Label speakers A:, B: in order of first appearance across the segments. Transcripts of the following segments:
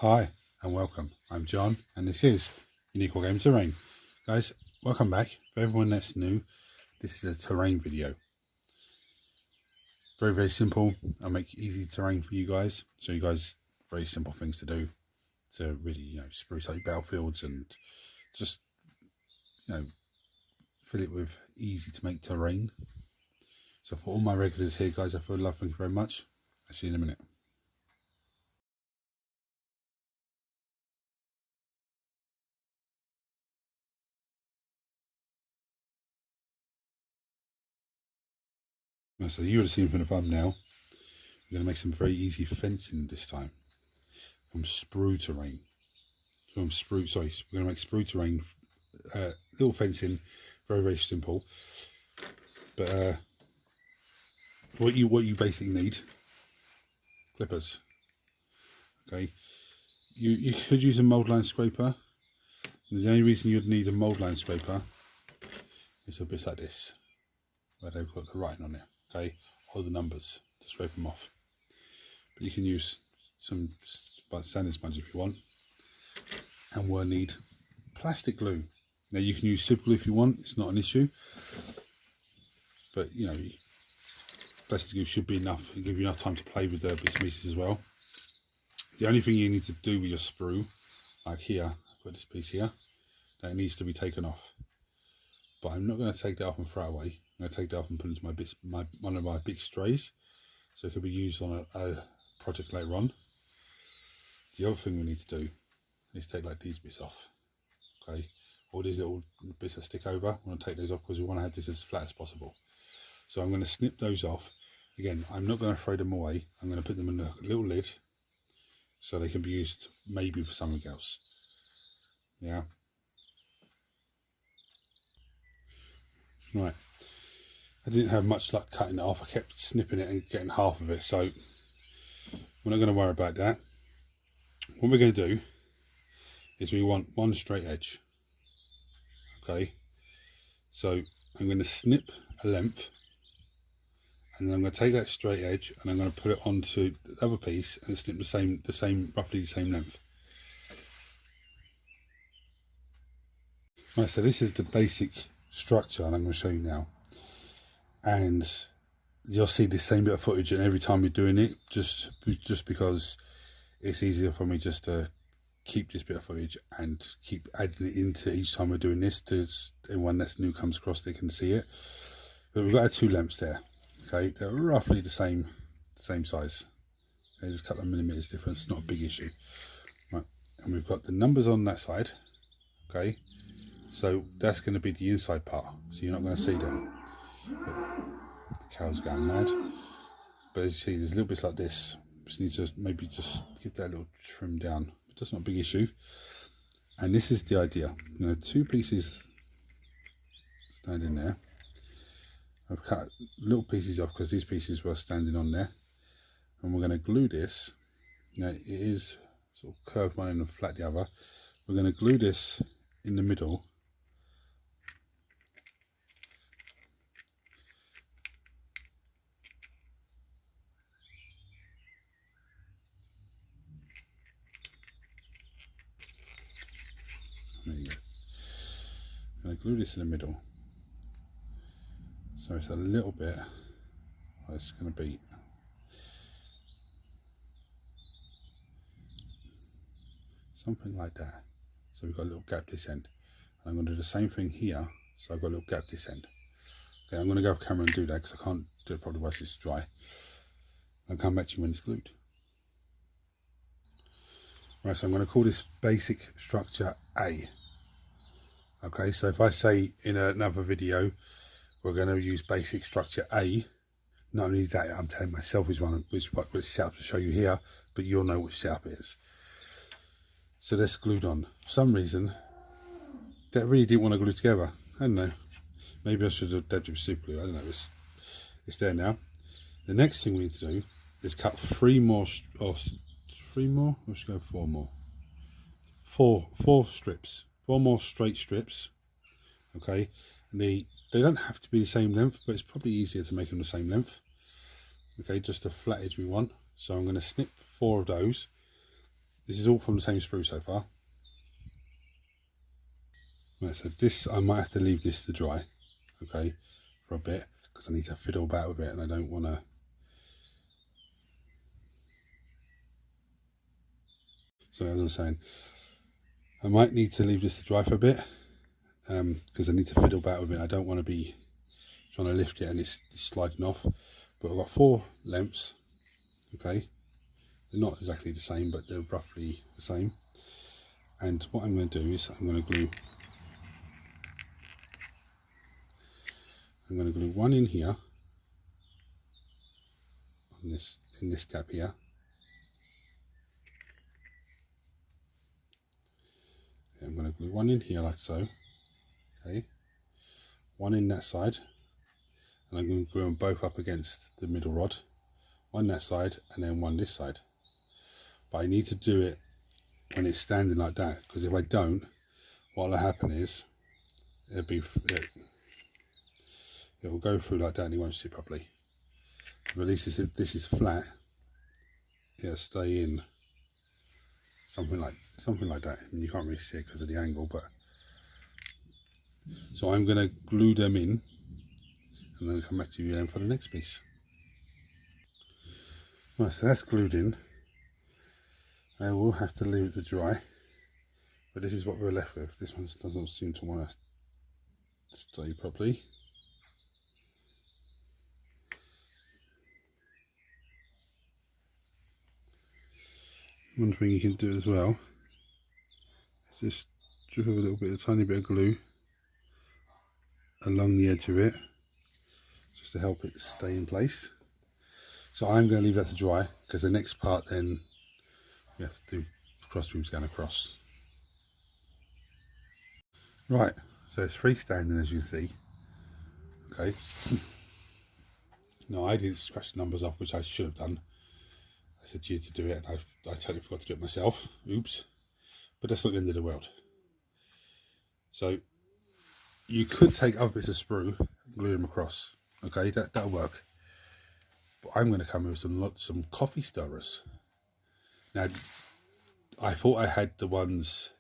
A: Hi and welcome. I'm John and this is Unique Wargaming Terrain. Guys, welcome back. For everyone that's new, this is a terrain video. Very simple. I'll make easy terrain for you guys. Show you guys very simple things to do to really, spruce up your battlefields and just, fill it with easy to make terrain. So for all my regulars here, guys, I feel love. Thank you very much. I'll see you in a minute. So you would have seen from the thumbnail, we're going to make some very easy fencing this time from Sprue terrain. We're going to make Sprue terrain, little fencing, very simple. But what you basically need, clippers. Okay, you could use a mold line scraper. The only reason you'd need a mold line scraper is a bit like this, where they've got the writing on it. Okay, or the numbers to scrape them off. But you can use some sanding sponge if you want, and we'll need plastic glue. Now you can use super glue if you want; it's not an issue. But plastic glue should be enough. It'll give you enough time to play with the bits and pieces as well. The only thing you need to do with your sprue, like here, I've got this piece here, that needs to be taken off. But I'm not going to take that off and throw it away. I'm going to take that off and put it into one of my big strays, so it could be used on a project later on. The other thing we need to do is take like these bits off. Okay, all these little bits that stick over, I want to take those off because we want to have this as flat as possible. So I'm going to snip those off. Again, I'm not going to throw them away. I'm going to put them in a little lid so they can be used maybe for something else. Yeah. Right. I didn't have much luck cutting it off. I kept snipping it and getting half of it. So we're not going to worry about that. What we're going to do is we want one straight edge. Okay. So I'm going to snip a length, and then I'm going to take that straight edge and I'm going to put it onto the other piece and snip roughly the same length. Right, so this is the basic structure, and I'm going to show you now. And you'll see the same bit of footage, and every time you're doing it, just because it's easier for me just to keep this bit of footage and keep adding it into each time we're doing this, to anyone that's new comes across, they can see it. But we've got our two lengths there. Okay, they're roughly the same size. Okay, there's a couple of millimeters difference, not a big issue. Right, and we've got the numbers on that side. Okay, so that's going to be the inside part, so you're not going to see them. The cow's going mad. But as you see, there's little bits like this. Just need to maybe just give that a little trim down. But that's not a big issue. And this is the idea. Two pieces standing there. I've cut little pieces off because these pieces were standing on there. And we're going to glue this. It is sort of curved one end and flat the other. We're going to glue this in the middle. There you go. I'm going to glue this in the middle. So it's a little bit, it's going to be something like that. So we've got a little gap this end. And I'm going to do the same thing here. So I've got a little gap this end. Okay, I'm going to go off camera and do that because I can't do it properly whilst it's dry. I'll come back to you when it's glued. Right, so I'm going to call this basic structure A. Okay, so if I say in another video, we're going to use basic structure A, not only that, I'm telling myself which setup to show you here, but you'll know which setup it is. So that's glued on. For some reason, that really didn't want to glue together. I don't know. Maybe I should have dabbed it with super glue. I don't know. It's there now. The next thing we need to do is cut four more. Let's go 4 more. Four strips. 4 more straight strips. Okay. And they don't have to be the same length, but it's probably easier to make them the same length. Okay, just a flat edge we want. So I'm going to snip 4 of those, This is all from the same sprue so far. Right, so this, I might have to leave this to dry, okay, for a bit, because I need to fiddle about with it, and I don't want to. So as I was saying, I might need to leave this to dry for a bit, because I need to fiddle about with it. I don't want to be trying to lift it and it's sliding off. But I've got 4 lengths, okay. They're not exactly the same, but they're roughly the same. And what I'm going to do is I'm going to glue one in here, on this, in this gap here. I'm going to glue one in here like so, okay, one in that side, and I'm going to glue them both up against the middle rod, one that side and then one this side. But I need to do it when it's standing like that, because if I don't, what will happen is it will go through like that and it won't sit properly. But at least if this is flat, it'll stay in something like that. And you can't really see it because of the angle, but so I'm going to glue them in and then come back to you then for the next piece. Right, so that's glued in. I will have to leave it to dry, but this is what we're left with. This one doesn't seem to want to stay properly. One thing you can do as well is just drizzle a tiny bit of glue along the edge of it, just to help it stay in place. So I'm going to leave that to dry, because the next part then we have to do cross beams going across. Right, so it's freestanding, as you can see. Okay. No, I didn't scratch the numbers off, which I should have done. I said to you to do it, and I totally forgot to do it myself. Oops. But that's not the end of the world. So you could take other bits of sprue and glue them across. Okay, that'll work. But I'm going to come with some coffee stirrers. Now, I thought I had the ones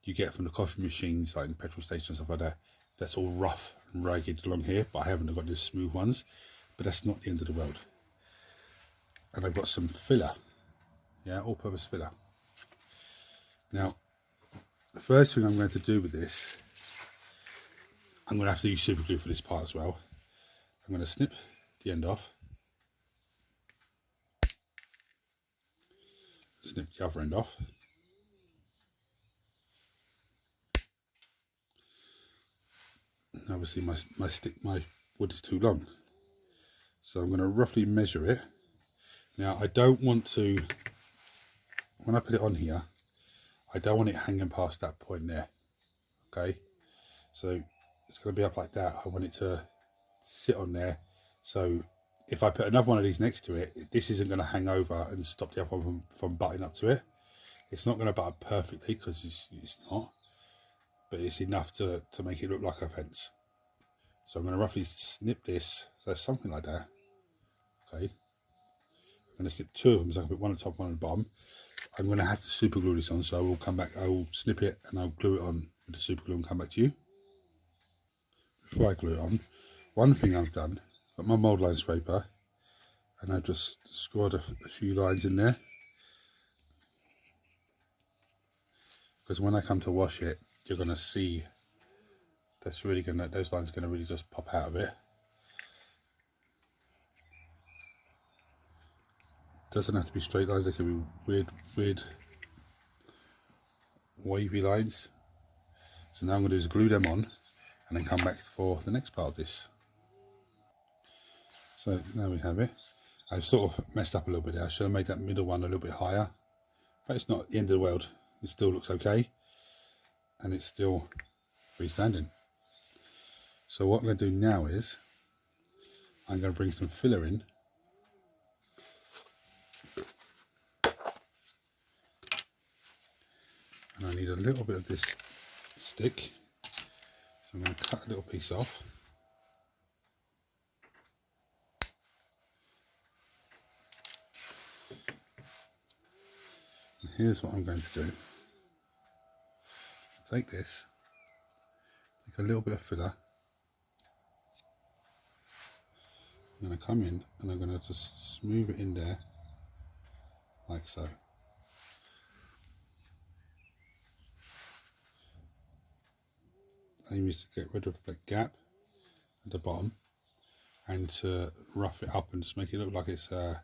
A: you get from the coffee machines, like in petrol stations and stuff like that. That's all rough and ragged along here, but I haven't got the smooth ones. But that's not the end of the world. And I've got some filler, yeah, all-purpose filler. Now, the first thing I'm going to do with this, I'm going to have to use super glue for this part as well. I'm going to snip the end off, snip the other end off, obviously my wood is too long, so I'm going to roughly measure it. Now I don't want to, when I put it on here, I don't want it hanging past that point there, okay, so it's going to be up like that. I want it to sit on there, so if I put another one of these next to it, this isn't going to hang over and stop the other one from butting up to it. It's not going to butt perfectly, because it's not, but it's enough to make it look like a fence. So I'm going to roughly snip this, so something like that, okay. I'm going to snip 2 of them, so I can put one on the top, one on the bottom. I'm going to have to super glue this on, so I will come back, I will snip it and I'll glue it on with the super glue and come back to you. Before I glue it on, one thing I've done, got my mould line scraper, and I've just scored a few lines in there, because when I come to wash it, you're going to see those lines are going to really just pop out of it. Doesn't have to be straight lines, they can be weird wavy lines. So now I'm going to do is glue them on and then come back for the next part of this. So now we have it. I've sort of messed up a little bit there. I should have made that middle one a little bit higher, but it's not the end of the world. It still looks okay, and it's still freestanding. So what I'm going to do now is I'm going to bring some filler in. And I need a little bit of this stick, so I'm going to cut a little piece off. here's what I'm going to do. Take this, take a little bit of filler. I'm going to come in and I'm going to just smooth it in there, like so. Aim is to get rid of the gap at the bottom and to rough it up and just make it look like it's a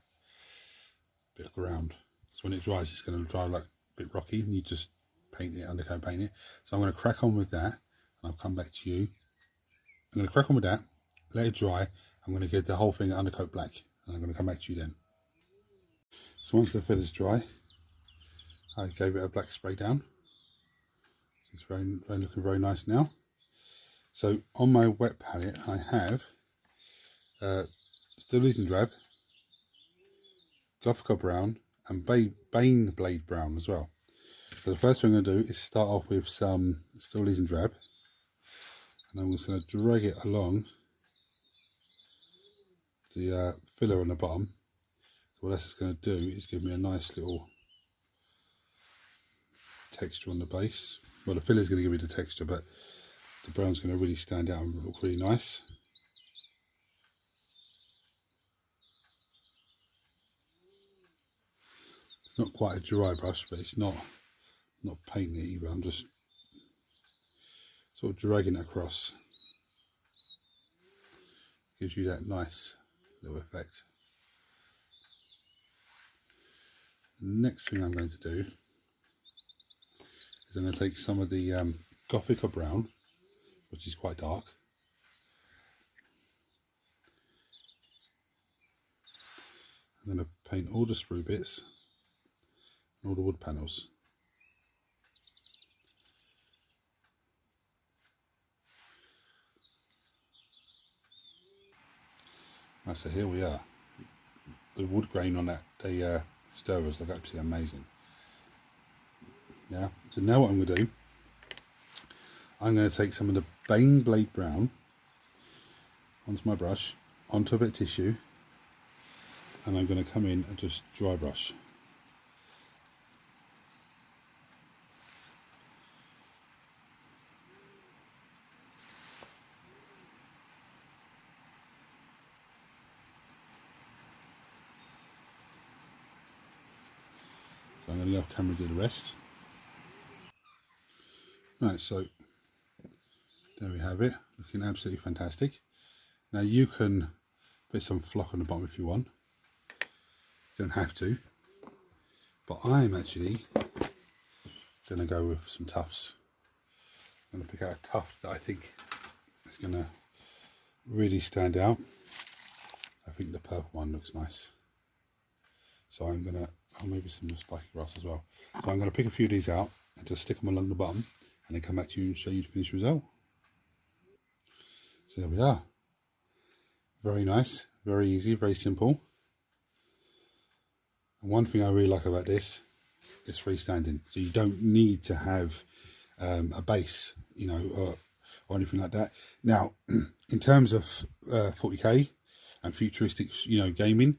A: bit of ground. So when it dries, it's going to dry like a bit rocky, and you just paint it, undercoat paint it. So I'm going to crack on with that, and I'll come back to you. I'm going to crack on with that, let it dry. I'm going to get the whole thing undercoat black, and I'm going to come back to you then. So once the filler's dry, I gave it a black spray down. So it's looking very nice now. So on my wet palette, I have Still Leason Drab, Gothica Brown, and Bane Blade Brown as well. So the first thing I'm going to do is start off with some Still Leason Drab, and I'm just going to drag it along the filler on the bottom. So what that's going to do is give me a nice little texture on the base. Well, the filler is going to give me the texture, but the brown's going to really stand out and look really nice. It's not quite a dry brush, but it's not painting it either. I'm just sort of dragging it across. Gives you that nice little effect. Next thing I'm going to do is I'm going to take some of the Gothica Brown, which is quite dark. I'm going to paint all the sprue bits and all the wood panels. Right, so here we are. The wood grain on that the stirrers look absolutely amazing. Yeah, so now what I'm going to do, I'm going to take some of the Bane Blade Brown onto my brush, onto a bit of tissue, and I'm going to come in and just dry brush. So I'm going to go off camera and do the rest. Right, so there we have it, looking absolutely fantastic. Now you can put some flock on the bottom if you want. You don't have to, but I'm actually going to go with some tufts. I'm going to pick out a tuft that I think is going to really stand out. I think the purple one looks nice. So I'm going to, oh, maybe some spiky grass as well. So I'm going to pick a few of these out and just stick them along the bottom, and then come back to you and show you the finished result. So there we are. Very nice, very easy, very simple. And one thing I really like about this is freestanding. So you don't need to have a base, you know, or anything like that. Now, in terms of 40k and futuristic, you know, gaming,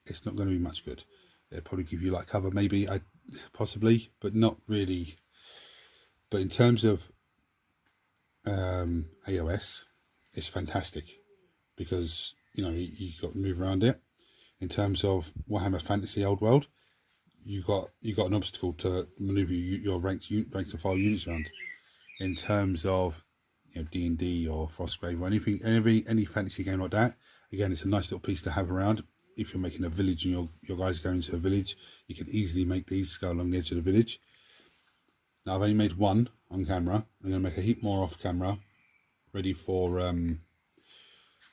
A: it's not going to be much good. It'll probably give you like cover, maybe, possibly, but not really. But in terms of AOS, it's fantastic because, you know, you got to move around it. In terms of Warhammer Fantasy Old World, you got an obstacle to maneuver your ranked and file units around. In terms of, you know, D&D or Frostgrave or anything, any fantasy game like that, again, it's a nice little piece to have around. If you're making a village and your guys are going to a village, you can easily make these go along the edge of the village. Now I've only made one on camera. I'm going to make a heap more off camera, ready for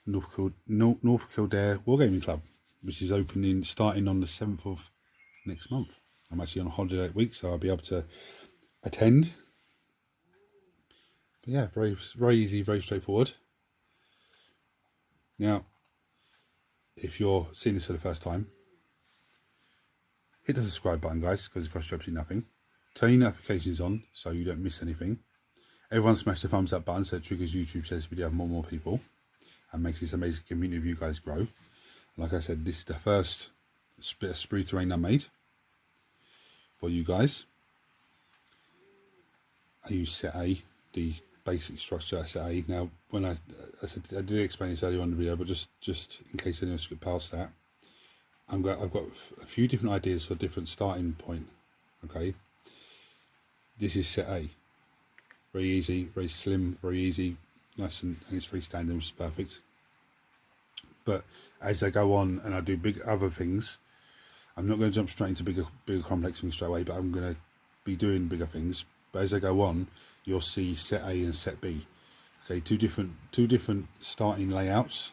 A: North Kildare Wargaming Club, which is starting on the 7th of next month. I'm actually on a holiday that week, so I'll be able to attend. But yeah, very, very easy, very straightforward. Now, if you're seeing this for the first time, hit the subscribe button, guys, because it costs you absolutely nothing. Turn your notifications on so you don't miss anything. Everyone smash the thumbs up button so it triggers YouTube, says video have more and more people, and makes this amazing community of you guys grow. Like I said, this is the first bit of sprue terrain I made. for you guys. I use set A, the basic structure set A. Now, when I said I did explain this earlier on in the video, but just in case anyone skipped past that, I've got a few different ideas for different starting point. Okay, this is set A. Very easy, very slim, very easy, nice, and it's freestanding, which is perfect. But as I go on and I do big other things, I'm not going to jump straight into bigger complex things straight away, but I'm going to be doing bigger things. But as I go on, you'll see set A and set B. Okay, two different starting layouts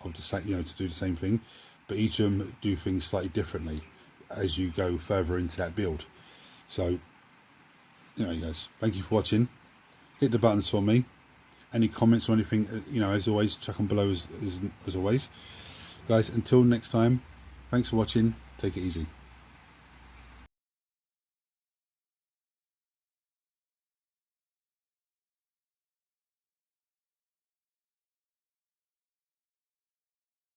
A: of the same, to do the same thing, but each of them do things slightly differently as you go further into that build. So, guys, thank you for watching. Hit the buttons for me. Any comments or anything, as always, chuck them below as always. Guys, until next time, thanks for watching. Take it easy.